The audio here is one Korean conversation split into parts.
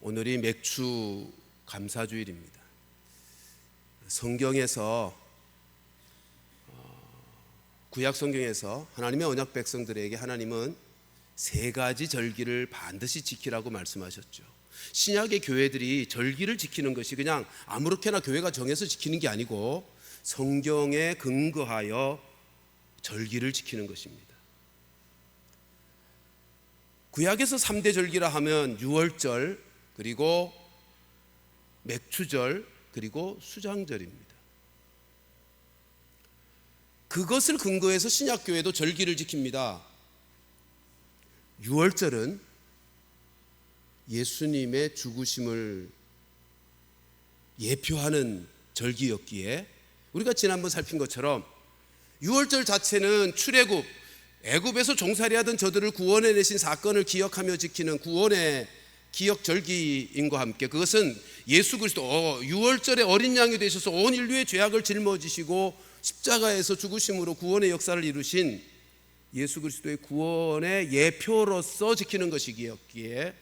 오늘이 맥주 감사주일입니다. 성경에서 구약 성경에서 하나님의 언약 백성들에게 하나님은 세 가지 절기를 반드시 지키라고 말씀하셨죠. 신약의 교회들이 절기를 지키는 것이 그냥 아무렇게나 교회가 정해서 지키는 게 아니고 성경에 근거하여 절기를 지키는 것입니다. 구약에서 3대 절기라 하면 유월절, 그리고 맥추절, 그리고 수장절입니다. 그것을 근거해서 신약교회도 절기를 지킵니다. 유월절은 예수님의 죽으심을 예표하는 절기였기에 우리가 지난번 살핀 것처럼 유월절 자체는 출애굽, 애굽에서 종살이하던 저들을 구원해내신 사건을 기억하며 지키는 구원의 기억 절기인과 함께 그것은 예수 그리스도 유월절에 어린 양이 되셔서 온 인류의 죄악을 짊어지시고 십자가에서 죽으심으로 구원의 역사를 이루신 예수 그리스도의 구원의 예표로서 지키는 것이기에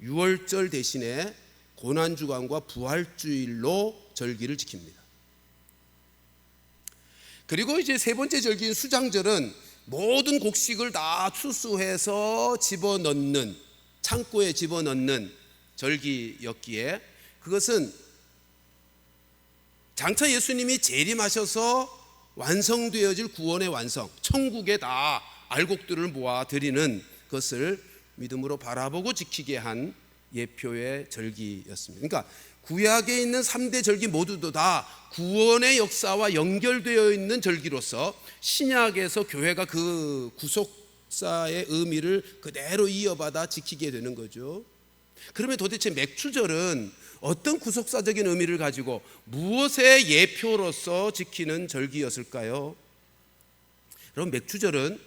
유월절 대신에 고난주간과 부활주일로 절기를 지킵니다. 그리고 이제 세 번째 절기인 수장절은 모든 곡식을 다 추수해서 집어넣는, 창고에 집어넣는 절기였기에 그것은 장차 예수님이 재림하셔서 완성되어질 구원의 완성, 천국에 다 알곡들을 모아 드리는 것을 믿음으로 바라보고 지키게 한 예표의 절기였습니다. 그러니까 구약에 있는 3대 절기 모두도 다 구원의 역사와 연결되어 있는 절기로서 신약에서 교회가 그 구속사의 의미를 그대로 이어받아 지키게 되는 거죠. 그러면 도대체 맥추절은 어떤 구속사적인 의미를 가지고 무엇의 예표로서 지키는 절기였을까요? 여러분, 맥추절은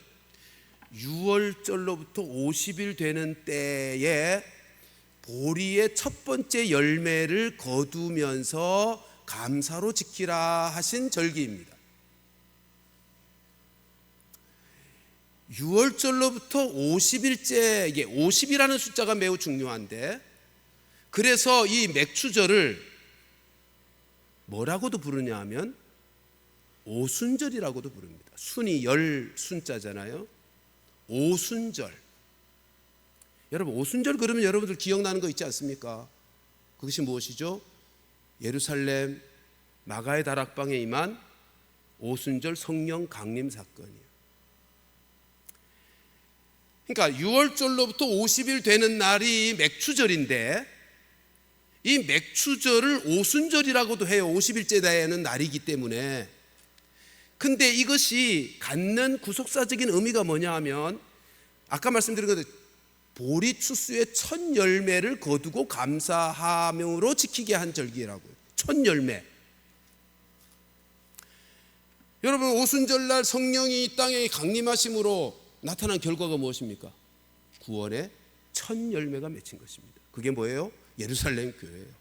유월절로부터 50일 되는 때에 보리의 첫 번째 열매를 거두면서 감사로 지키라 하신 절기입니다. 유월절로부터 50일째, 이게 50이라는 숫자가 매우 중요한데, 그래서 이 맥추절을 뭐라고도 부르냐 하면 오순절이라고도 부릅니다. 순이 열 순자잖아요. 오순절. 여러분, 오순절 그러면 여러분들 기억나는 거 있지 않습니까? 그것이 무엇이죠? 예루살렘 마가의 다락방에 임한 오순절 성령 강림 사건이에요. 그러니까 유월절로부터 50일 되는 날이 맥추절인데 이 맥추절을 오순절이라고도 해요. 50일째 되는 날이기 때문에. 근데 이것이 갖는 구속사적인 의미가 뭐냐 하면 아까 말씀드린 것처럼 보리 추수의 첫 열매를 거두고 감사함으로 지키게 한 절기라고요. 첫 열매. 여러분, 오순절날 성령이 이 땅에 강림하심으로 나타난 결과가 무엇입니까? 구원의 첫 열매가 맺힌 것입니다. 그게 뭐예요? 예루살렘 교회예요.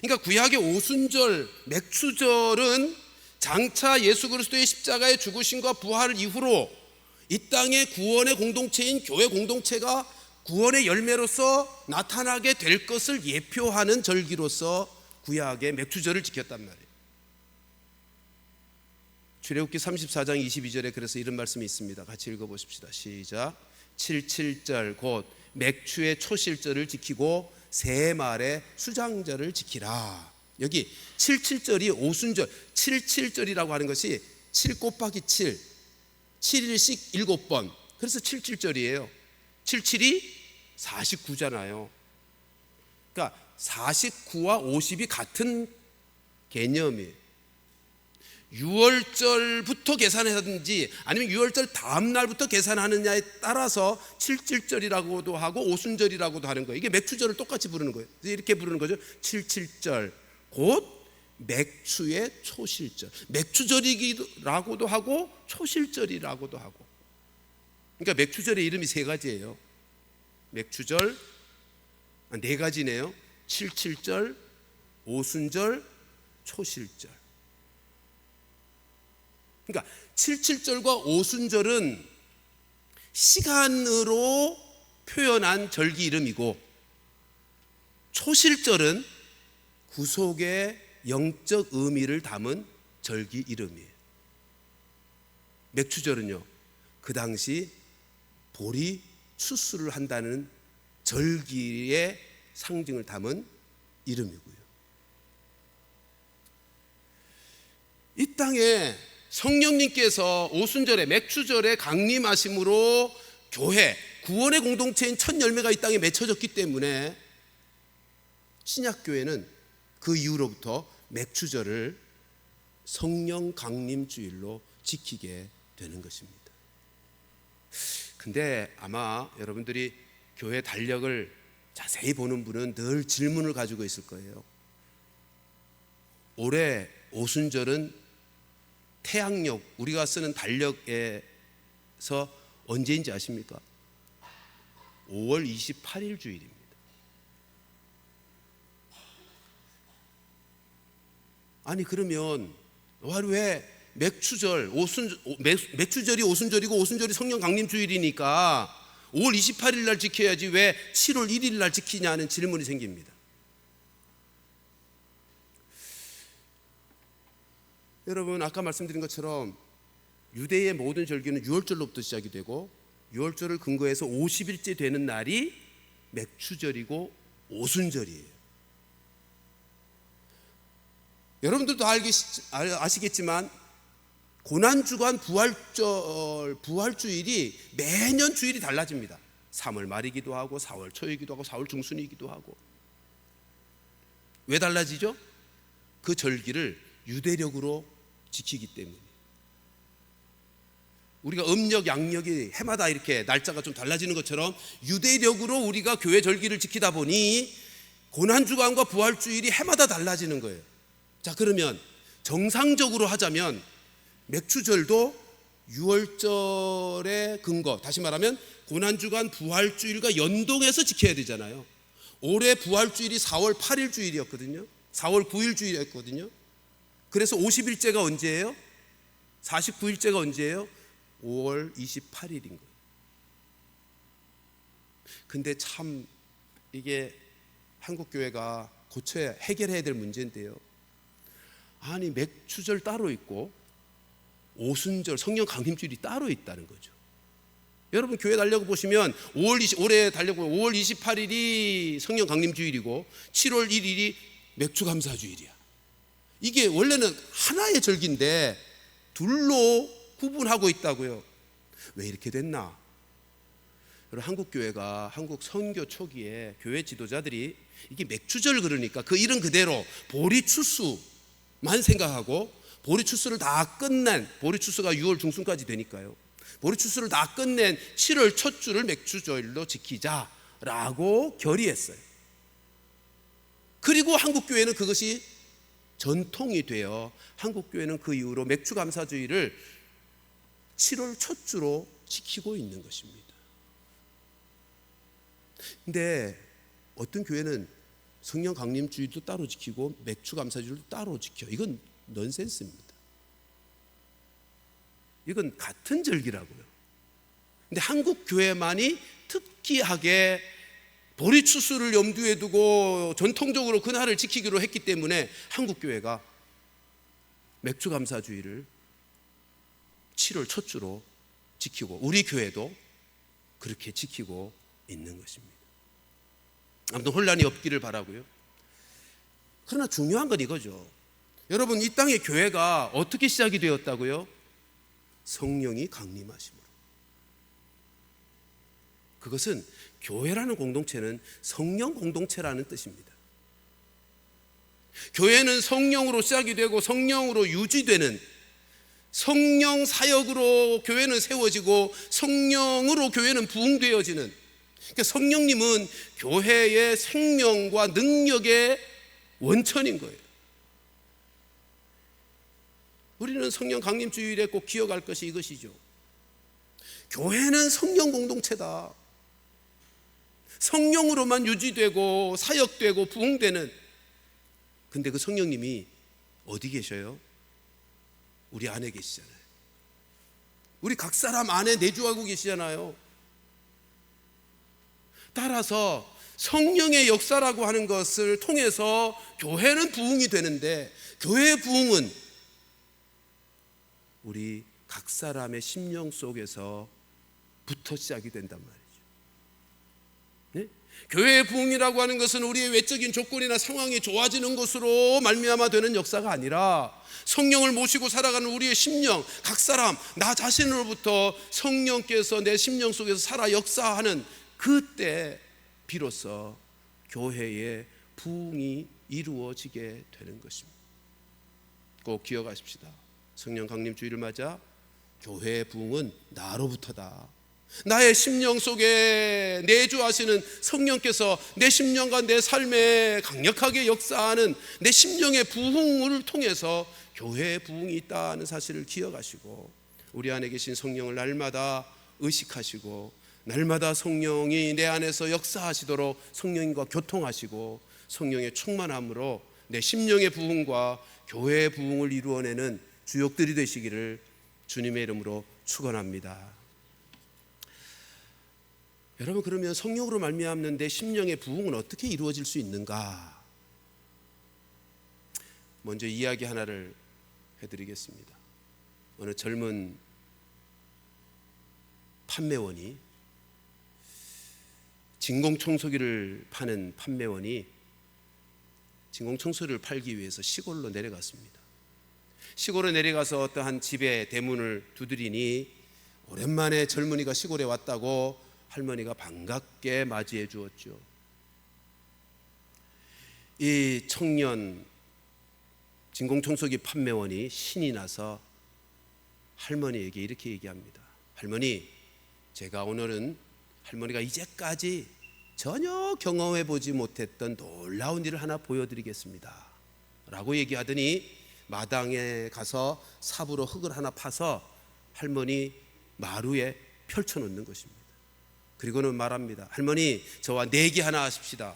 그러니까 구약의 오순절, 맥추절은 장차 예수 그리스도의 십자가의 죽으심과 부활 이후로 이 땅의 구원의 공동체인 교회 공동체가 구원의 열매로서 나타나게 될 것을 예표하는 절기로서 구약의 맥추절을 지켰단 말이에요. 출애굽기 34장 22절에 그래서 이런 말씀이 있습니다. 같이 읽어보십시다. 시작. 77절 곧 맥추의 초실절을 지키고 세 말의 수장절을 지키라. 여기 77절이 오순절, 77절이라고 하는 것이 7 곱하기 7, 7일씩 7번. 그래서 77절이에요. 77이 49잖아요. 그러니까 49와 50이 같은 개념이에요. 6월절부터 계산하든지 아니면 6월절 다음 날부터 계산하느냐에 따라서 77절이라고도 하고 오순절이라고도 하는 거예요. 이게 맥추절을 똑같이 부르는 거예요. 이렇게 부르는 거죠. 77절 곧 맥추의 초실절. 맥추절이라고도 하고 초실절이라고도 하고. 그러니까 맥추절의 이름이 세 가지예요. 맥추절 네 가지네요. 77절, 오순절, 초실절. 그러니까 77절과 오순절은 시간으로 표현한 절기 이름이고, 초실절은 구속의 영적 의미를 담은 절기 이름이에요. 맥추절은요, 그 당시 보리 추수를 한다는 절기의 상징을 담은 이름이고요. 이 땅에 성령님께서 오순절에 맥추절에 강림하심으로 교회, 구원의 공동체인 첫 열매가 이 땅에 맺혀졌기 때문에 신약교회는 그 이후로부터 맥추절을 성령 강림 주일로 지키게 되는 것입니다. 근데 아마 여러분들이 교회 달력을 자세히 보는 분은 늘 질문을 가지고 있을 거예요. 올해 오순절은 태양력, 우리가 쓰는 달력에서 언제인지 아십니까? 5월 28일 주일입니다. 아니 그러면 왜 맥추절이 오순절이고 오순절이 성령 강림 주일이니까 5월 28일 날 지켜야지 왜 7월 1일 날 지키냐는 질문이 생깁니다. 여러분, 아까 말씀드린 것처럼 유대의 모든 절기는 6월절로부터 시작이 되고 6월절을 근거해서 50일째 되는 날이 맥추절이고 오순절이에요. 여러분들도 아시겠지만 고난주간 부활주일이 매년 주일이 달라집니다. 3월 말이기도 하고 4월 초이기도 하고 4월 중순이기도 하고. 왜 달라지죠? 그 절기를 유대력으로 지키기 때문에. 우리가 음력, 양력이 해마다 이렇게 날짜가 좀 달라지는 것처럼 유대력으로 우리가 교회 절기를 지키다 보니 고난주간과 부활주일이 해마다 달라지는 거예요. 자, 그러면 정상적으로 하자면 맥추절도 6월절의 근거, 다시 말하면 고난주간 부활주일과 연동해서 지켜야 되잖아요. 올해 부활주일이 4월 8일 주일이었거든요. 4월 9일 주일이었거든요. 그래서 50일째가 언제예요? 49일째가 언제예요? 5월 28일인 거예요. 근데 참 이게 한국교회가 고쳐야, 해결해야 될 문제인데요. 아니 맥추절 따로 있고 오순절 성령 강림주일이 따로 있다는 거죠. 여러분 교회 달력 보시면 올해 달력 보면 5월 28일이 성령 강림주일이고 7월 1일이 맥추감사주일이야. 이게 원래는 하나의 절기인데 둘로 구분하고 있다고요. 왜 이렇게 됐나? 여러분, 한국교회가 한국 선교 초기에 교회 지도자들이 이게 맥추절 그러니까 그 이름 그대로 보리추수만 생각하고 보리추수를 다 끝낸, 보리추수가 6월 중순까지 되니까요, 보리추수를 다 끝낸 7월 첫 주를 맥추절로 지키자라고 결의했어요. 그리고 한국교회는 그것이 전통이 되어 한국교회는 그 이후로 맥추감사주의를 7월 첫 주로 지키고 있는 것입니다. 근데 어떤 교회는 성령 강림주의도 따로 지키고 맥추감사주의도 따로 지켜. 이건 넌센스입니다. 이건 같은 절기라고요. 근데 한국 교회만이 특이하게 보리추수를 염두에 두고 전통적으로 그날을 지키기로 했기 때문에 한국 교회가 맥추감사주의를 7월 첫 주로 지키고 우리 교회도 그렇게 지키고 있는 것입니다. 아무튼 혼란이 없기를 바라고요. 그러나 중요한 건 이거죠. 여러분, 이 땅의 교회가 어떻게 시작이 되었다고요? 성령이 강림하심으로. 그것은 교회라는 공동체는 성령 공동체라는 뜻입니다. 교회는 성령으로 시작이 되고 성령으로 유지되는, 성령 사역으로 교회는 세워지고 성령으로 교회는 부흥되어지는, 그러니까 성령님은 교회의 생명과 능력의 원천인 거예요. 우리는 성령 강림 주일에 꼭 기억할 것이 이것이죠. 교회는 성령 공동체다. 성령으로만 유지되고 사역되고 부흥되는. 근데 그 성령님이 어디 계셔요? 우리 안에 계시잖아요. 우리 각 사람 안에 내주하고 계시잖아요. 따라서 성령의 역사라고 하는 것을 통해서 교회는 부흥이 되는데, 교회의 부흥은 우리 각 사람의 심령 속에서부터 시작이 된단 말이죠. 네? 교회의 부흥이라고 하는 것은 우리의 외적인 조건이나 상황이 좋아지는 것으로 말미암아 되는 역사가 아니라, 성령을 모시고 살아가는 우리의 심령, 각 사람, 나 자신으로부터 성령께서 내 심령 속에서 살아 역사하는 그때 비로소 교회의 부흥이 이루어지게 되는 것입니다. 꼭 기억하십시다. 성령 강림 주일을 맞아 교회의 부흥은 나로부터다. 나의 심령 속에 내주하시는 성령께서 내 심령과 내 삶에 강력하게 역사하는 내 심령의 부흥을 통해서 교회의 부흥이 있다는 사실을 기억하시고, 우리 안에 계신 성령을 날마다 의식하시고, 날마다 성령이 내 안에서 역사하시도록 성령과 교통하시고, 성령의 충만함으로 내 심령의 부흥과 교회의 부흥을 이루어내는 주역들이 되시기를 주님의 이름으로 축원합니다. 여러분, 그러면 성령으로 말미암는 내 심령의 부흥은 어떻게 이루어질 수 있는가? 먼저 이야기 하나를 해드리겠습니다. 어느 젊은 판매원이, 진공청소기를 파는 판매원이 진공청소기를 팔기 위해서 시골로 내려갔습니다. 시골에 내려가서 어떠한 집의 대문을 두드리니 오랜만에 젊은이가 시골에 왔다고 할머니가 반갑게 맞이해 주었죠. 이 청년 진공청소기 판매원이 신이 나서 할머니에게 이렇게 얘기합니다. 할머니, 제가 오늘은 할머니가 이제까지 전혀 경험해 보지 못했던 놀라운 일을 하나 보여드리겠습니다 라고 얘기하더니 마당에 가서 삽으로 흙을 하나 파서 할머니 마루에 펼쳐놓는 것입니다. 그리고는 말합니다. 할머니, 저와 내기 하나 하십시다.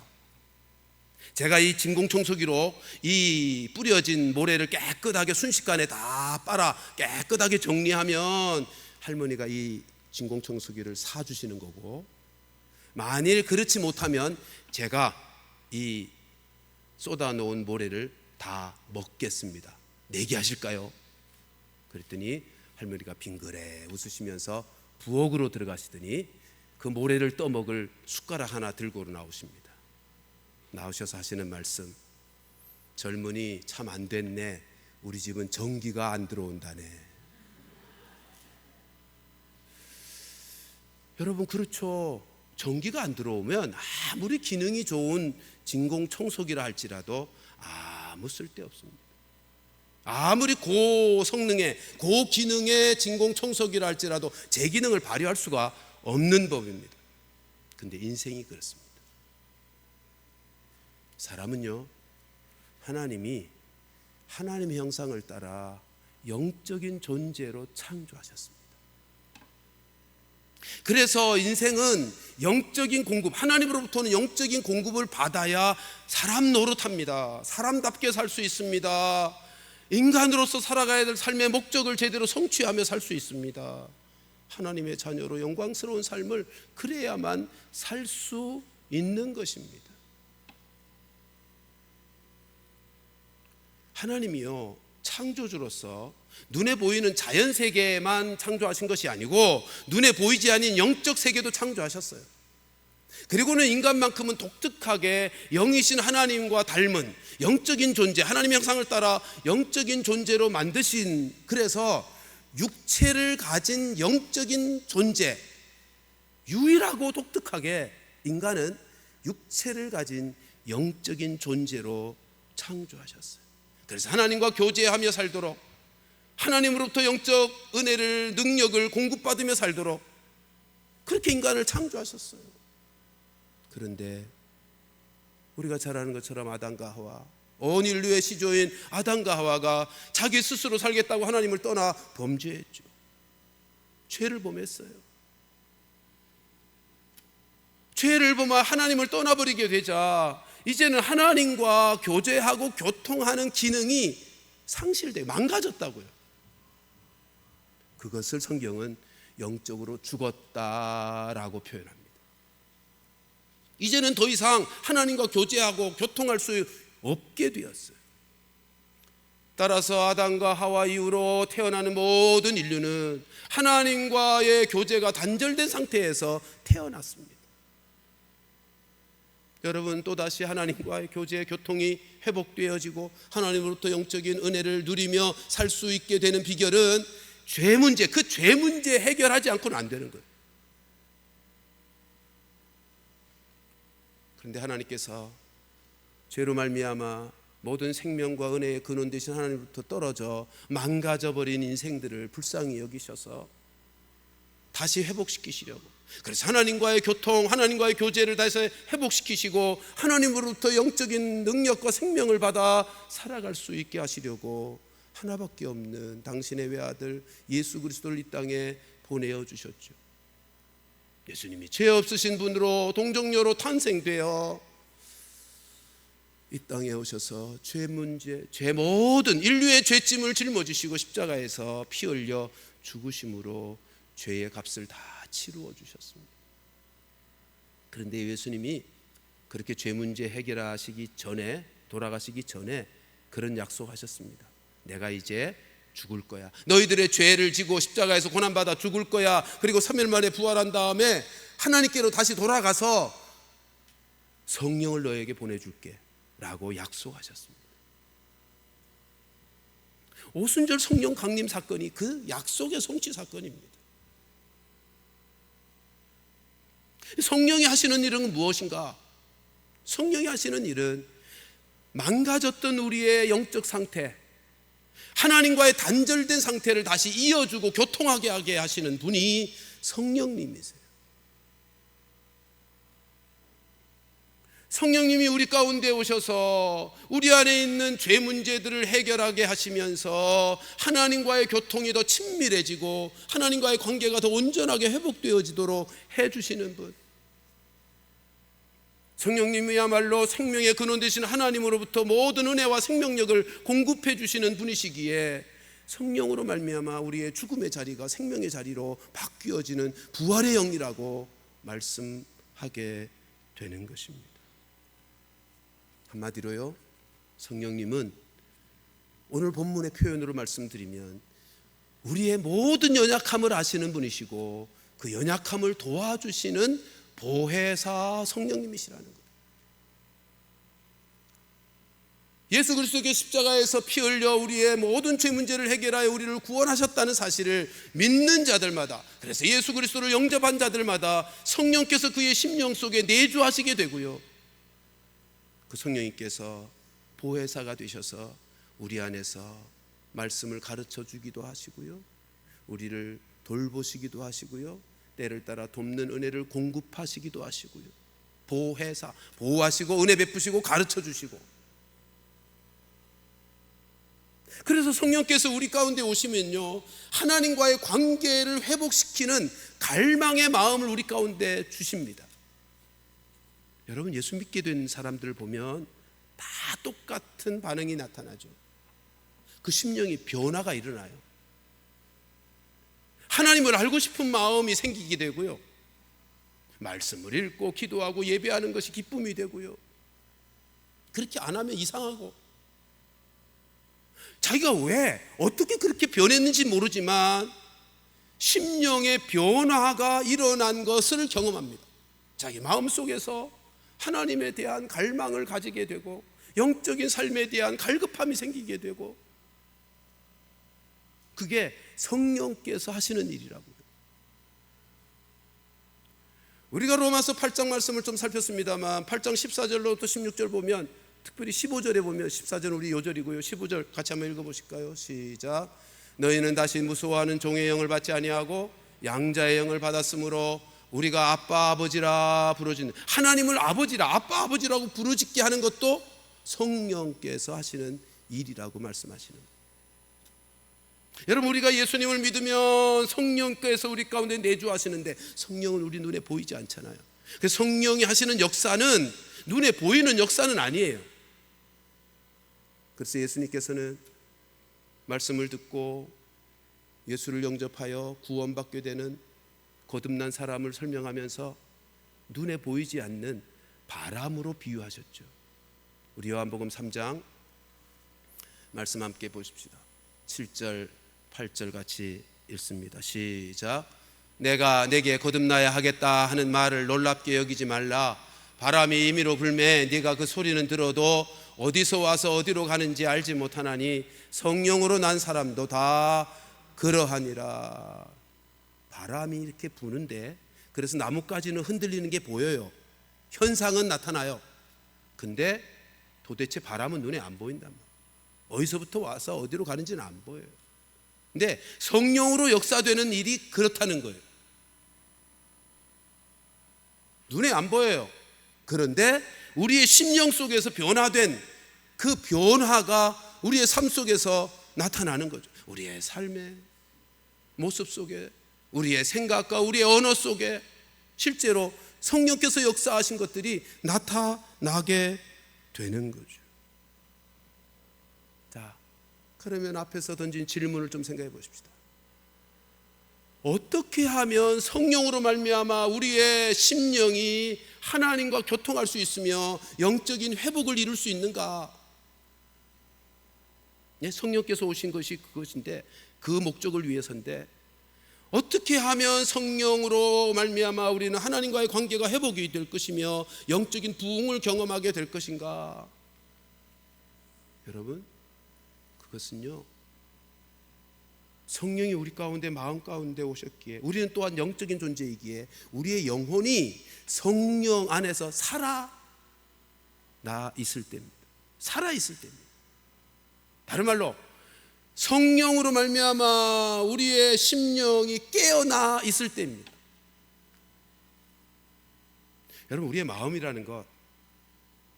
제가 이 진공청소기로 이 뿌려진 모래를 깨끗하게 순식간에 다 빨아 깨끗하게 정리하면 할머니가 이 진공청소기를 사주시는 거고, 만일 그렇지 못하면 제가 이 쏟아놓은 모래를 다 먹겠습니다. 내기 하실까요? 그랬더니 할머니가 빙그레 웃으시면서 부엌으로 들어가시더니 그 모래를 떠먹을 숟가락 하나 들고 나오십니다. 나오셔서 하시는 말씀, 젊은이 참 안 됐네. 우리 집은 전기가 안 들어온다네. 여러분, 그렇죠. 전기가 안 들어오면 아무리 기능이 좋은 진공청소기라 할지라도 아무 쓸데 없습니다. 아무리 고성능의 고기능의 진공청소기라 할지라도 제 기능을 발휘할 수가 없는 법입니다. 근데 인생이 그렇습니다. 사람은요, 하나님이 하나님의 형상을 따라 영적인 존재로 창조하셨습니다. 그래서 인생은 영적인 공급, 하나님으로부터는 영적인 공급을 받아야 사람 노릇합니다. 사람답게 살 수 있습니다. 인간으로서 살아가야 될 삶의 목적을 제대로 성취하며 살 수 있습니다. 하나님의 자녀로 영광스러운 삶을 그래야만 살 수 있는 것입니다. 하나님이요, 창조주로서 눈에 보이는 자연 세계만 창조하신 것이 아니고 눈에 보이지 않는 영적 세계도 창조하셨어요. 그리고는 인간만큼은 독특하게 영이신 하나님과 닮은 영적인 존재, 하나님의 형상을 따라 영적인 존재로 만드신, 그래서 육체를 가진 영적인 존재, 유일하고 독특하게 인간은 육체를 가진 영적인 존재로 창조하셨어요. 그래서 하나님과 교제하며 살도록, 하나님으로부터 영적 은혜를, 능력을 공급받으며 살도록 그렇게 인간을 창조하셨어요. 그런데 우리가 잘 아는 것처럼 아담과 하와, 온 인류의 시조인 아담과 하와가 자기 스스로 살겠다고 하나님을 떠나 범죄했죠. 죄를 범했어요. 죄를 범하 하나님을 떠나버리게 되자 이제는 하나님과 교제하고 교통하는 기능이 상실되고 망가졌다고요. 그것을 성경은 영적으로 죽었다라고 표현합니다. 이제는 더 이상 하나님과 교제하고 교통할 수 없게 되었어요. 따라서 아담과 하와 이후로 태어나는 모든 인류는 하나님과의 교제가 단절된 상태에서 태어났습니다. 여러분, 또다시 하나님과의 교제, 교통이 회복되어지고 하나님으로부터 영적인 은혜를 누리며 살 수 있게 되는 비결은 죄 문제, 그 죄 문제 해결하지 않고는 안 되는 거예요. 그런데 하나님께서 죄로 말미암아 모든 생명과 은혜의 근원 되신 하나님으로부터 떨어져 망가져버린 인생들을 불쌍히 여기셔서 다시 회복시키시려고, 그래서 하나님과의 교통, 하나님과의 교제를 다시 회복시키시고 하나님으로부터 영적인 능력과 생명을 받아 살아갈 수 있게 하시려고 하나밖에 없는 당신의 외아들 예수 그리스도를 이 땅에 보내어 주셨죠. 예수님이 죄 없으신 분으로 동정녀로 탄생되어 이 땅에 오셔서 죄 문제, 죄 모든 인류의 죄짐을 짊어지시고 십자가에서 피 흘려 죽으심으로 죄의 값을 다 치루어 주셨습니다. 그런데 예수님이 그렇게 죄 문제 해결하시기 전에, 돌아가시기 전에 그런 약속하셨습니다. 내가 이제 죽을 거야. 너희들의 죄를 지고 십자가에서 고난받아 죽을 거야. 그리고 3일 만에 부활한 다음에 하나님께로 다시 돌아가서 성령을 너에게 보내줄게 라고 약속하셨습니다. 오순절 성령 강림 사건이 그 약속의 성취 사건입니다. 성령이 하시는 일은 무엇인가? 성령이 하시는 일은 망가졌던 우리의 영적 상태, 하나님과의 단절된 상태를 다시 이어주고 교통하게 하게 하시는 분이 성령님이세요. 성령님이 우리 가운데 오셔서 우리 안에 있는 죄 문제들을 해결하게 하시면서 하나님과의 교통이 더 친밀해지고 하나님과의 관계가 더 온전하게 회복되어지도록 해주시는 분, 성령님이야말로 생명의 근원 되신 하나님으로부터 모든 은혜와 생명력을 공급해 주시는 분이시기에 성령으로 말미암아 우리의 죽음의 자리가 생명의 자리로 바뀌어지는 부활의 영이라고 말씀하게 되는 것입니다. 한마디로요, 성령님은 오늘 본문의 표현으로 말씀드리면 우리의 모든 연약함을 아시는 분이시고 그 연약함을 도와주시는 보혜사 성령님이시라는 거예요. 예수 그리스도의 십자가에서 피 흘려 우리의 모든 죄 문제를 해결하여 우리를 구원하셨다는 사실을 믿는 자들마다, 그래서 예수 그리스도를 영접한 자들마다 성령께서 그의 심령 속에 내주하시게 되고요, 그 성령님께서 보혜사가 되셔서 우리 안에서 말씀을 가르쳐 주기도 하시고요, 우리를 돌보시기도 하시고요, 때를 따라 돕는 은혜를 공급하시기도 하시고요, 보혜사, 보호하시고 은혜 베푸시고 가르쳐 주시고. 그래서 성령께서 우리 가운데 오시면요, 하나님과의 관계를 회복시키는 갈망의 마음을 우리 가운데 주십니다. 여러분, 예수 믿게 된 사람들을 보면 다 똑같은 반응이 나타나죠. 그 심령이 변화가 일어나요. 하나님을 알고 싶은 마음이 생기게 되고요, 말씀을 읽고 기도하고 예배하는 것이 기쁨이 되고요, 그렇게 안 하면 이상하고, 자기가 왜 어떻게 그렇게 변했는지 모르지만 심령의 변화가 일어난 것을 경험합니다. 자기 마음속에서 하나님에 대한 갈망을 가지게 되고 영적인 삶에 대한 갈급함이 생기게 되고, 그게 성령께서 하시는 일이라고요. 우리가 로마서 8장 말씀을 좀 살폈습니다만 8장 14절로부터 16절 보면, 특별히 15절에 보면, 14절은 우리 요절이고요, 15절 같이 한번 읽어보실까요? 시작. 너희는 다시 무소하는 종의 영을 받지 아니하고 양자의 영을 받았으므로 우리가 아빠 아버지라 부르짖는, 하나님을 아버지라, 아빠 아버지라고 부르짖게 하는 것도 성령께서 하시는 일이라고 말씀하시는 거예요. 여러분, 우리가 예수님을 믿으면 성령께서 우리 가운데 내주하시는데 성령은 우리 눈에 보이지 않잖아요. 그래서 성령이 하시는 역사는 눈에 보이는 역사는 아니에요. 그래서 예수님께서는 말씀을 듣고 예수를 영접하여 구원받게 되는 거듭난 사람을 설명하면서 눈에 보이지 않는 바람으로 비유하셨죠. 우리 요한복음 3장 말씀 함께 보십시다. 7절 8절 같이 읽습니다. 시작. 내가 내게 거듭나야 하겠다 하는 말을 놀랍게 여기지 말라. 바람이 임의로 불매 네가 그 소리는 들어도 어디서 와서 어디로 가는지 알지 못하나니 성령으로 난 사람도 다 그러하니라. 바람이 이렇게 부는데, 그래서 나뭇가지는 흔들리는 게 보여요. 현상은 나타나요. 근데 도대체 바람은 눈에 안 보인단 말이에요. 어디서부터 와서 어디로 가는지는 안 보여요. 근데 성령으로 역사되는 일이 그렇다는 거예요. 눈에 안 보여요. 그런데 우리의 심령 속에서 변화된 그 변화가 우리의 삶 속에서 나타나는 거죠. 우리의 삶의 모습 속에, 우리의 생각과 우리의 언어 속에 실제로 성령께서 역사하신 것들이 나타나게 되는 거죠. 자, 그러면 앞에서 던진 질문을 좀 생각해 보십시다. 어떻게 하면 성령으로 말미암아 우리의 심령이 하나님과 교통할 수 있으며 영적인 회복을 이룰 수 있는가? 성령께서 오신 것이 그것인데, 그 목적을 위해서인데, 어떻게 하면 성령으로 말미암아 우리는 하나님과의 관계가 회복이 될 것이며 영적인 부흥을 경험하게 될 것인가? 여러분, 그것은요, 성령이 우리 가운데, 마음 가운데 오셨기에, 우리는 또한 영적인 존재이기에 우리의 영혼이 성령 안에서 살아 있을 때입니다. 살아 있을 때입니다. 다른 말로 성령으로 말미암아 우리의 심령이 깨어나 있을 때입니다. 여러분, 우리의 마음이라는 것,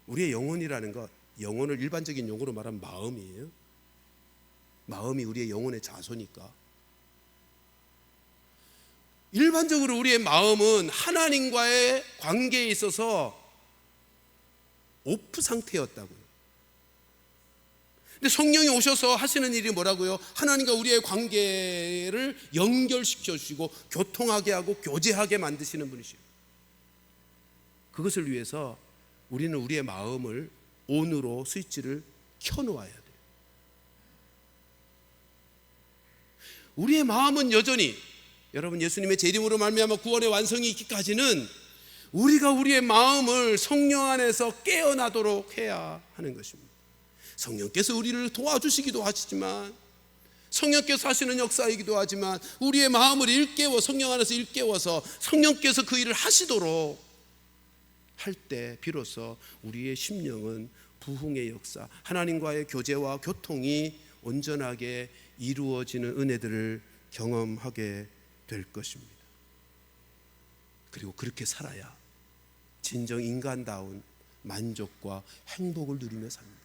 우리의 영혼이라는 것, 영혼을 일반적인 용어로 말하면 마음이에요. 마음이 우리의 영혼의 자소니까. 일반적으로 우리의 마음은 하나님과의 관계에 있어서 오프 상태였다고요. 근데 성령이 오셔서 하시는 일이 뭐라고요? 하나님과 우리의 관계를 연결시켜 주시고 교통하게 하고 교제하게 만드시는 분이시죠. 그것을 위해서 우리는 우리의 마음을 온으로 스위치를 켜놓아야 돼요. 우리의 마음은 여전히, 여러분, 예수님의 재림으로 말미암아 구원의 완성이 있기까지는 우리가 우리의 마음을 성령 안에서 깨어나도록 해야 하는 것입니다. 성령께서 우리를 도와주시기도 하시지만, 성령께서 하시는 역사이기도 하지만, 우리의 마음을 일깨워, 성령 안에서 일깨워서 성령께서 그 일을 하시도록 할 때 비로소 우리의 심령은 부흥의 역사, 하나님과의 교제와 교통이 온전하게 이루어지는 은혜들을 경험하게 될 것입니다. 그리고 그렇게 살아야 진정 인간다운 만족과 행복을 누리며 삽니다.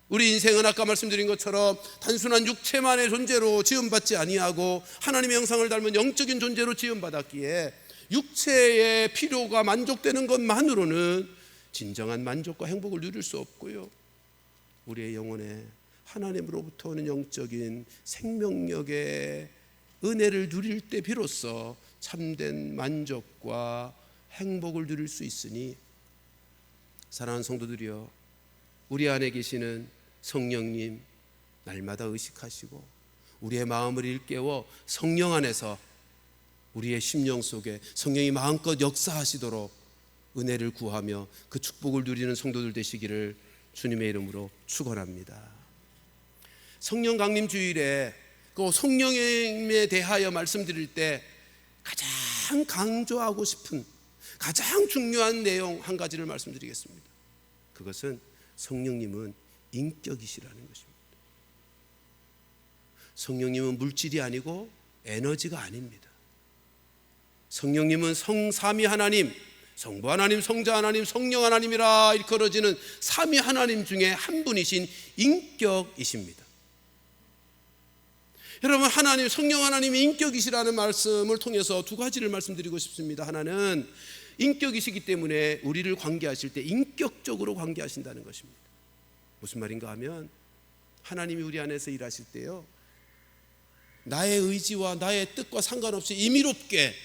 우리 인생은 아까 말씀드린 것처럼 단순한 육체만의 존재로 지음받지 아니하고 하나님의 형상을 닮은 영적인 존재로 지음받았기에 육체의 필요가 만족되는 것만으로는 진정한 만족과 행복을 누릴 수 없고요, 우리의 영혼에 하나님으로부터 오는 영적인 생명력의 은혜를 누릴 때 비로소 참된 만족과 행복을 누릴 수 있으니, 사랑하는 성도들이여, 우리 안에 계시는 성령님 날마다 의식하시고 우리의 마음을 일깨워 성령 안에서 우리의 심령 속에 성령이 마음껏 역사하시도록 은혜를 구하며 그 축복을 누리는 성도들 되시기를 주님의 이름으로 축원합니다. 성령 강림 주일에 그 성령에 대하여 말씀드릴 때 가장 강조하고 싶은 가장 중요한 내용 한 가지를 말씀드리겠습니다. 그것은 성령님은 인격이시라는 것입니다. 성령님은 물질이 아니고 에너지가 아닙니다. 성령님은 성삼위 하나님, 성부 하나님, 성자 하나님, 성령 하나님이라 일컬어지는 삼위 하나님 중에 한 분이신 인격이십니다. 여러분, 하나님, 성령 하나님이 인격이시라는 말씀을 통해서 두 가지를 말씀드리고 싶습니다. 하나는 인격이시기 때문에 우리를 관계하실 때 인격적으로 관계하신다는 것입니다. 무슨 말인가 하면, 하나님이 우리 안에서 일하실 때요, 나의 의지와 나의 뜻과 상관없이 임의롭게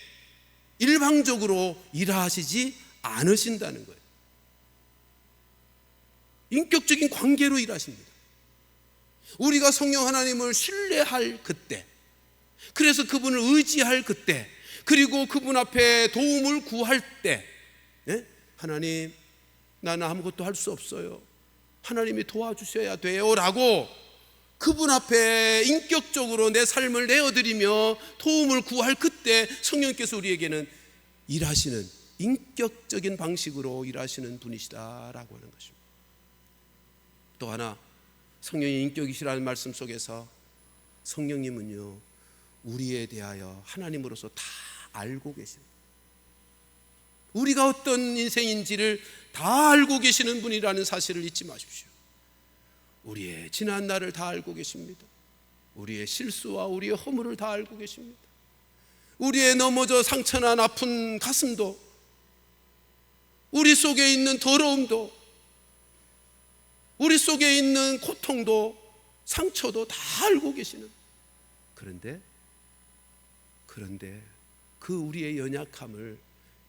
일방적으로 일하시지 않으신다는 거예요. 인격적인 관계로 일하십니다. 우리가 성령 하나님을 신뢰할 그때, 그래서 그분을 의지할 그때, 그리고 그분 앞에 도움을 구할 때, 하나님, 나는 아무것도 할 수 없어요, 하나님이 도와주셔야 돼요 라고 그분 앞에 인격적으로 내 삶을 내어드리며 도움을 구할 그때 성령께서 우리에게는 일하시는, 인격적인 방식으로 일하시는 분이시다라고 하는 것입니다. 또 하나, 성령이 인격이시라는 말씀 속에서 성령님은요, 우리에 대하여 하나님으로서 다 알고 계십니다. 우리가 어떤 인생인지를 다 알고 계시는 분이라는 사실을 잊지 마십시오. 우리의 지난 날을 다 알고 계십니다. 우리의 실수와 우리의 허물을 다 알고 계십니다. 우리의 넘어져 상처난 아픈 가슴도, 우리 속에 있는 더러움도, 우리 속에 있는 고통도, 상처도 다 알고 계시는, 그런데 그 우리의 연약함을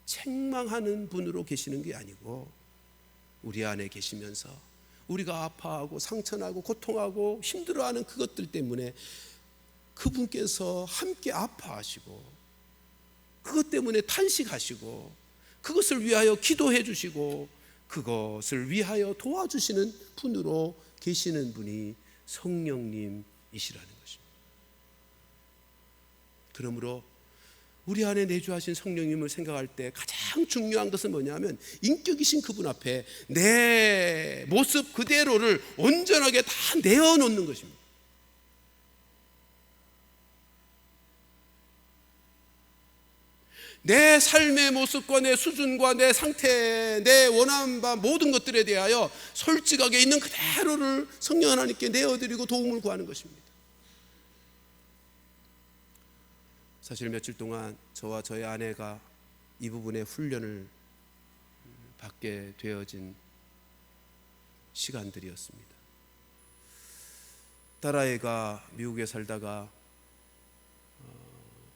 책망하는 분으로 계시는 게 아니고, 우리 안에 계시면서 우리가 아파하고 상처나고 고통하고 힘들어하는 그것들 때문에 그분께서 함께 아파하시고, 그것 때문에 탄식하시고, 그것을 위하여 기도해 주시고, 그것을 위하여 도와주시는 분으로 계시는 분이 성령님이시라는 것입니다. 그러므로 우리 안에 내주하신 성령님을 생각할 때 가장 중요한 것은 뭐냐면, 인격이신 그분 앞에 내 모습 그대로를 온전하게 다 내어놓는 것입니다. 내 삶의 모습과 내 수준과 내 상태, 내 원하는 바 모든 것들에 대하여 솔직하게 있는 그대로를 성령 하나님께 내어드리고 도움을 구하는 것입니다. 사실 며칠 동안 저와 저희 아내가 이 부분의 훈련을 받게 되어진 시간들이었습니다. 딸아이가 미국에 살다가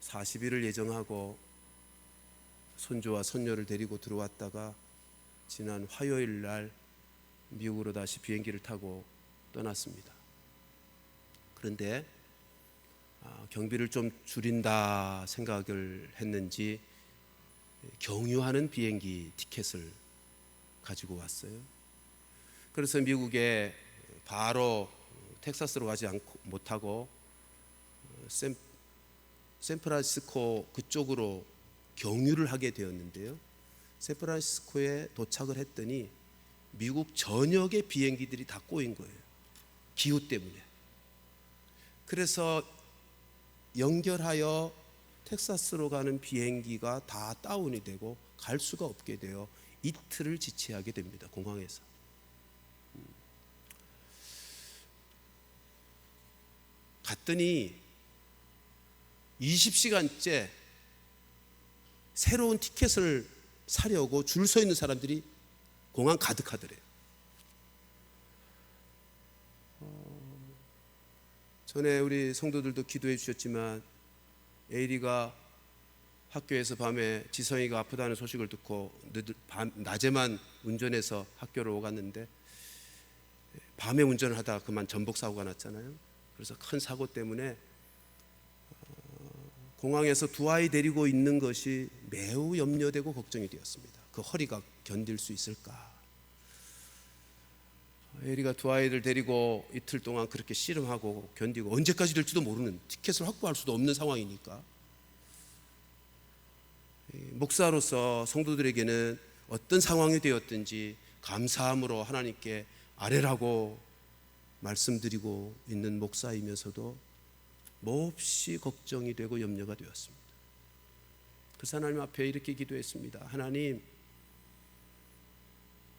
40일을 예정하고 손주와 손녀를 데리고 들어왔다가 지난 화요일 날 미국으로 다시 비행기를 타고 떠났습니다. 그런데 경비를 좀 줄인다 생각을 했는지 경유하는 비행기 티켓을 가지고 왔어요. 그래서 미국에 바로 텍사스로 가지 못하고 샌프란시스코 그쪽으로 경유를 하게 되었는데요, 샌프란시스코에 도착을 했더니 미국 전역의 비행기들이 다 꼬인 거예요, 기후 때문에. 그래서 연결하여 텍사스로 가는 비행기가 다 다운이 되고 갈 수가 없게 되어 이틀을 지체하게 됩니다, 공항에서. 갔더니 20시간째 새로운 티켓을 사려고 줄 서 있는 사람들이 공항 가득하더래요. 전에 우리 성도들도 기도해 주셨지만, 에이리가 학교에서 밤에 지성이가 아프다는 소식을 듣고 낮에만 운전해서 학교를 오갔는데 밤에 운전을 하다가 그만 전복 사고가 났잖아요. 그래서 큰 사고 때문에 공항에서 두 아이 데리고 있는 것이 매우 염려되고 걱정이 되었습니다. 그 허리가 견딜 수 있을까? 에리가 두 아이들 데리고 이틀 동안 그렇게 씨름하고 견디고 언제까지 될지도 모르는, 티켓을 확보할 수도 없는 상황이니까, 목사로서 성도들에게는 어떤 상황이 되었든지 감사함으로 하나님께 아뢰라고 말씀드리고 있는 목사이면서도 몹시 걱정이 되고 염려가 되었습니다. 그래서 하나님 앞에 이렇게 기도했습니다. 하나님,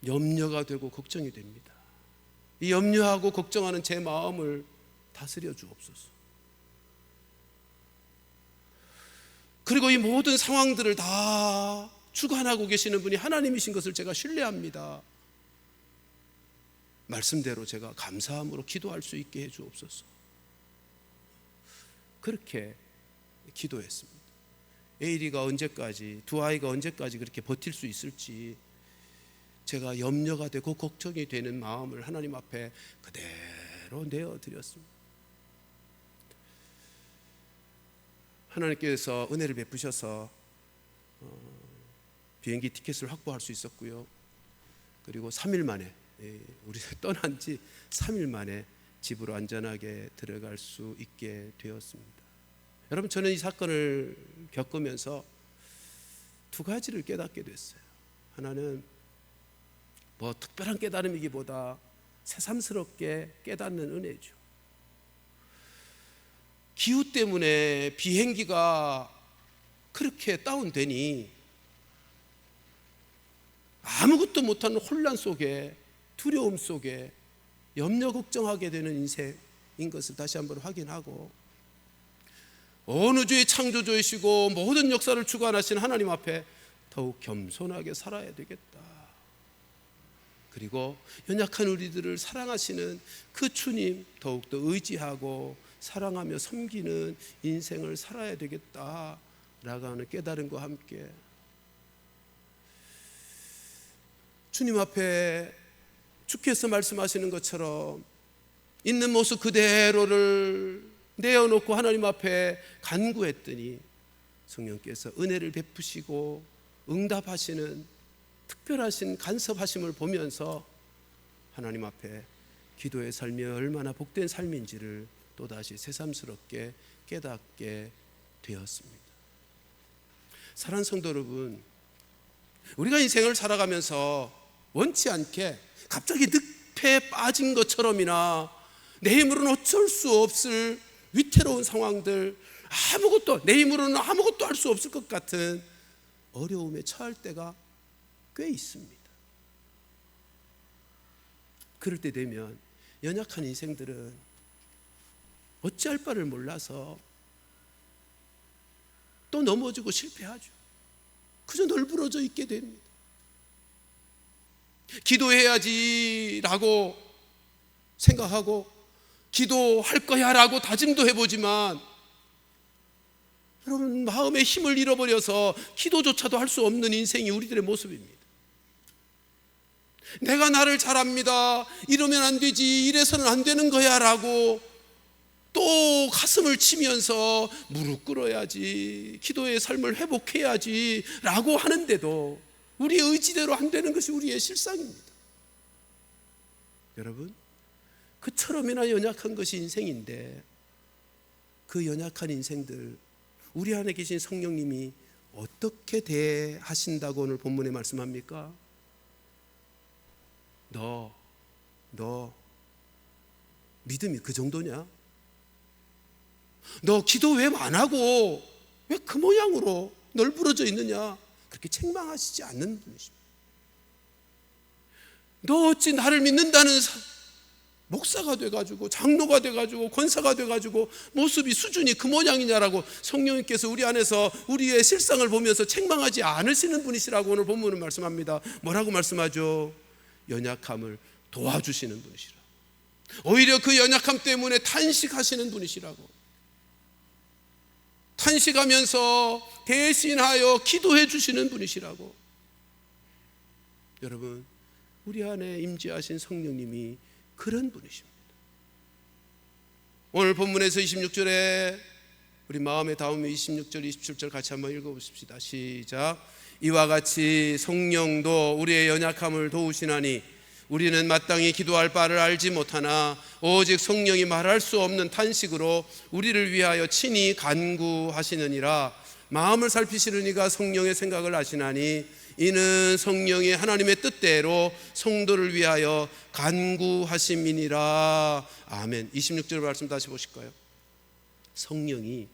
염려가 되고 걱정이 됩니다. 이 염려하고 걱정하는 제 마음을 다스려 주옵소서. 그리고 이 모든 상황들을 다 주관하고 계시는 분이 하나님이신 것을 제가 신뢰합니다. 말씀대로 제가 감사함으로 기도할 수 있게 해 주옵소서. 그렇게 기도했습니다. 에이리가 언제까지, 두 아이가 언제까지 그렇게 버틸 수 있을지 제가 염려가 되고 걱정이 되는 마음을 하나님 앞에 그대로 내어드렸습니다. 하나님께서 은혜를 베푸셔서 비행기 티켓을 확보할 수 있었고요. 그리고 3일 만에, 우리 떠난 지 3일 만에 집으로 안전하게 들어갈 수 있게 되었습니다. 여러분, 저는 이 사건을 겪으면서 두 가지를 깨닫게 됐어요. 하나는 뭐 특별한 깨달음이기보다 새삼스럽게 깨닫는 은혜죠. 기후 때문에 비행기가 그렇게 다운되니 아무것도 못하는 혼란 속에, 두려움 속에 염려 걱정하게 되는 인생인 것을 다시 한번 확인하고, 어느 주의 창조주이시고 모든 역사를 주관하신 하나님 앞에 더욱 겸손하게 살아야 되겠다. 그리고 연약한 우리들을 사랑하시는 그 주님 더욱더 의지하고 사랑하며 섬기는 인생을 살아야 되겠다라고 하는 깨달음과 함께 주님 앞에 주께서 말씀하시는 것처럼 있는 모습 그대로를 내어놓고 하나님 앞에 간구했더니 성령께서 은혜를 베푸시고 응답하시는 특별하신 간섭하심을 보면서 하나님 앞에 기도의 삶이 얼마나 복된 삶인지를 또다시 새삼스럽게 깨닫게 되었습니다. 사랑하는 성도 여러분, 우리가 인생을 살아가면서 원치 않게 갑자기 늪에 빠진 것처럼이나 내 힘으로는 어쩔 수 없을 위태로운 상황들, 내 힘으로는 아무것도 할 수 없을 것 같은 어려움에 처할 때가 꽤 있습니다. 그럴 때 되면 연약한 인생들은 어찌할 바를 몰라서 또 넘어지고 실패하죠. 그저 널브러져 있게 됩니다. 기도해야지라고 생각하고 기도할 거야 라고 다짐도 해보지만 여러분, 마음의 힘을 잃어버려서 기도조차도 할 수 없는 인생이 우리들의 모습입니다. 내가 나를 잘합니다, 이러면 안 되지, 이래서는 안 되는 거야 라고 또 가슴을 치면서 무릎 꿇어야지, 기도의 삶을 회복해야지 라고 하는데도 우리의 의지대로 안 되는 것이 우리의 실상입니다. 여러분, 그처럼이나 연약한 것이 인생인데 그 연약한 인생들 우리 안에 계신 성령님이 어떻게 대하신다고 오늘 본문에 말씀합니까? 너 믿음이 그 정도냐? 너 기도 왜 안 하고 왜 그 모양으로 널브러져 있느냐? 그렇게 책망하시지 않는 분이십니다. 너 어찌 나를 믿는다는 목사가 돼가지고 장로가 돼가지고 권사가 돼가지고 모습이 수준이 그 모양이냐라고 성령님께서 우리 안에서 우리의 실상을 보면서 책망하지 않으시는 분이시라고 오늘 본문은 말씀합니다. 뭐라고 말씀하죠? 연약함을 도와주시는 분이시라. 오히려 그 연약함 때문에 탄식하시는 분이시라고. 탄식하면서 대신하여 기도해 주시는 분이시라고. 여러분, 우리 안에 임재하신 성령님이 그런 분이십니다. 오늘 본문에서 26절에 우리 마음에 닿으면 26절, 27절 같이 한번 읽어보십시다. 시작. 이와 같이 성령도 우리의 연약함을 도우시나니 우리는 마땅히 기도할 바를 알지 못하나 오직 성령이 말할 수 없는 탄식으로 우리를 위하여 친히 간구하시느니라. 마음을 살피시는 이가 성령의 생각을 아시나니 이는 성령이 하나님의 뜻대로 성도를 위하여 간구하심이니라. 아멘. 26절 말씀 다시 보실까요? 성령이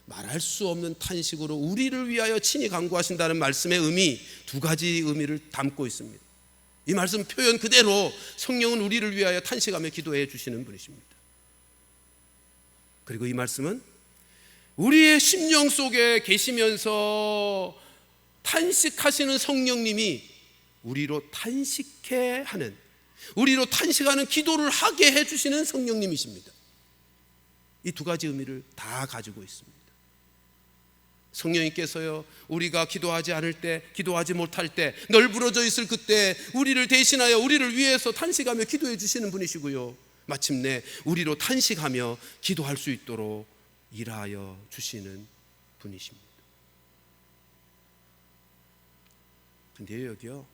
말할 수 없는 탄식으로 우리를 위하여 친히 간구하신다는 말씀의 의미, 두 가지 의미를 담고 있습니다. 이 말씀 표현 그대로 성령은 우리를 위하여 탄식하며 기도해 주시는 분이십니다. 그리고 이 말씀은 우리의 심령 속에 계시면서 탄식하시는 성령님이 우리로 탄식하는 기도를 하게 해주시는 성령님이십니다. 이 두 가지 의미를 다 가지고 있습니다. 성령님께서요, 우리가 기도하지 않을 때, 기도하지 못할 때, 널브러져 있을 그때 우리를 대신하여 우리를 위해서 탄식하며 기도해 주시는 분이시고요, 마침내 우리로 탄식하며 기도할 수 있도록 일하여 주시는 분이십니다. 근데 여기요,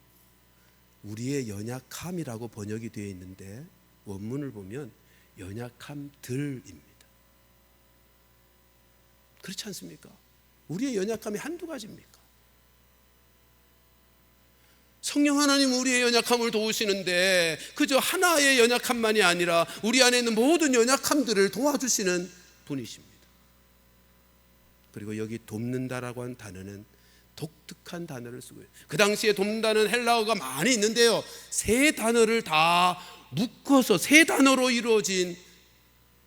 우리의 연약함이라고 번역이 되어 있는데 원문을 보면 연약함들입니다. 그렇지 않습니까? 우리의 연약함이 한두 가지입니까? 성령 하나님 우리의 연약함을 도우시는데 그저 하나의 연약함만이 아니라 우리 안에 있는 모든 연약함들을 도와주시는 분이십니다. 그리고 여기 돕는다라고 한 단어는 독특한 단어를 쓰고, 그 당시에 돕는다는 헬라어가 많이 있는데요, 세 단어를 다 묶어서 세 단어로 이루어진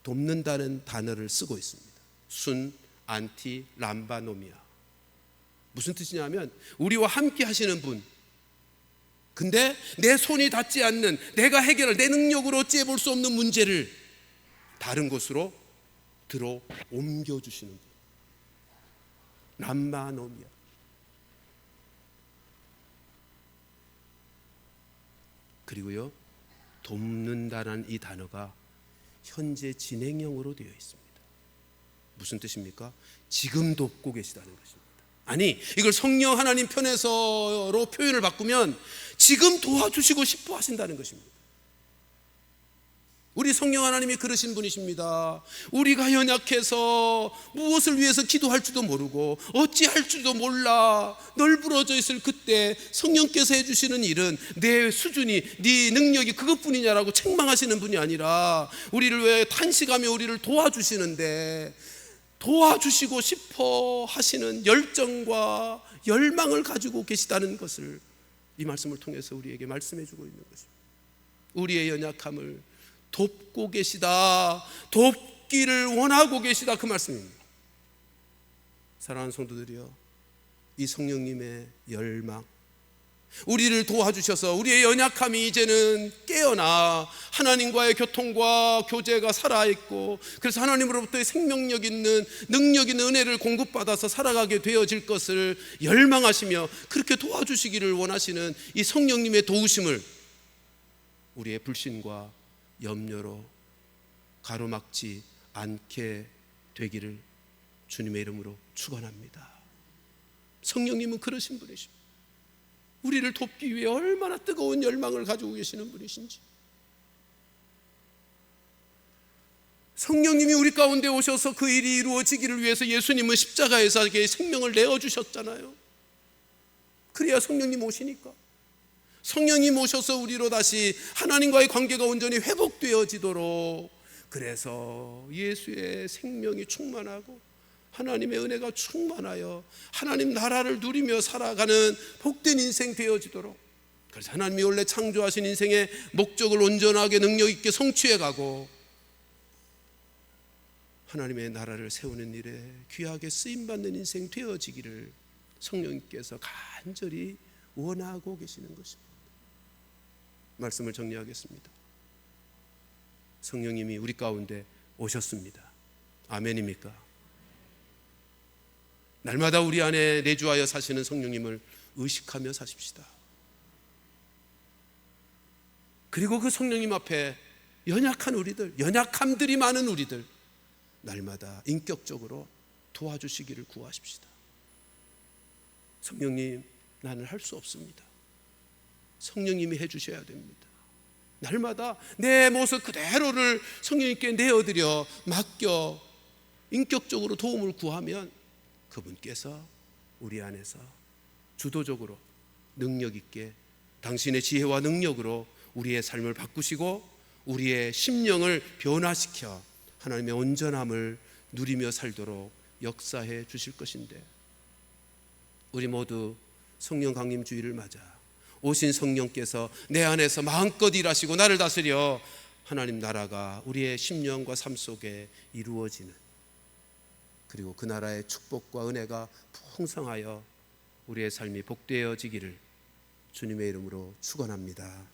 돕는다는 단어를 쓰고 있습니다. 순, 안티, 람바노미아. 무슨 뜻이냐면 우리와 함께 하시는 분, 근데 내 손이 닿지 않는, 내가 해결할, 내 능력으로 어찌해 볼 수 없는 문제를 다른 곳으로 들어 옮겨주시는 분, 람바노미아. 그리고요, 돕는다는 이 단어가 현재 진행형으로 되어 있습니다. 무슨 뜻입니까? 지금 돕고 계시다는 것입니다. 아니, 이걸 성령 하나님 편에서로 표현을 바꾸면 지금 도와주시고 싶어 하신다는 것입니다. 우리 성령 하나님이 그러신 분이십니다. 우리가 연약해서 무엇을 위해서 기도할 줄도 모르고 어찌할 줄도 몰라 널브러져 있을 그때 성령께서 해주시는 일은 내 수준이, 네 능력이 그것뿐이냐라고 책망하시는 분이 아니라 우리를 왜 탄식하며 우리를 도와주시는데, 도와주시고 싶어 하시는 열정과 열망을 가지고 계시다는 것을 이 말씀을 통해서 우리에게 말씀해 주고 있는 것입니다. 우리의 연약함을 돕고 계시다, 돕기를 원하고 계시다, 그 말씀입니다. 사랑하는 성도들이여, 이 성령님의 열망, 우리를 도와주셔서 우리의 연약함이 이제는 깨어나 하나님과의 교통과 교제가 살아있고, 그래서 하나님으로부터의 생명력 있는, 능력 있는 은혜를 공급받아서 살아가게 되어질 것을 열망하시며 그렇게 도와주시기를 원하시는 이 성령님의 도우심을 우리의 불신과 염려로 가로막지 않게 되기를 주님의 이름으로 축원합니다. 성령님은 그러신 분이십니다. 우리를 돕기 위해 얼마나 뜨거운 열망을 가지고 계시는 분이신지. 성령님이 우리 가운데 오셔서 그 일이 이루어지기를 위해서 예수님은 십자가에서 자기의 생명을 내어주셨잖아요. 그래야 성령님 오시니까. 성령님 오셔서 우리로 다시 하나님과의 관계가 온전히 회복되어지도록, 그래서 예수의 생명이 충만하고 하나님의 은혜가 충만하여 하나님 나라를 누리며 살아가는 복된 인생 되어지도록, 그래서 하나님이 원래 창조하신 인생의 목적을 온전하게 능력 있게 성취해가고 하나님의 나라를 세우는 일에 귀하게 쓰임받는 인생 되어지기를 성령님께서 간절히 원하고 계시는 것입니다. 말씀을 정리하겠습니다. 성령님이 우리 가운데 오셨습니다. 아멘입니까? 날마다 우리 안에 내주하여 사시는 성령님을 의식하며 사십시다. 그리고 그 성령님 앞에 연약한 우리들, 연약함들이 많은 우리들 날마다 인격적으로 도와주시기를 구하십시다. 성령님, 나는 할 수 없습니다. 성령님이 해주셔야 됩니다. 날마다 내 모습 그대로를 성령님께 내어드려 맡겨 인격적으로 도움을 구하면 그분께서 우리 안에서 주도적으로 능력 있게 당신의 지혜와 능력으로 우리의 삶을 바꾸시고 우리의 심령을 변화시켜 하나님의 온전함을 누리며 살도록 역사해 주실 것인데, 우리 모두 성령 강림 주일을 맞아 오신 성령께서 내 안에서 마음껏 일하시고 나를 다스려 하나님 나라가 우리의 심령과 삶 속에 이루어지는, 그리고 그 나라의 축복과 은혜가 풍성하여 우리의 삶이 복되어지기를 주님의 이름으로 축원합니다.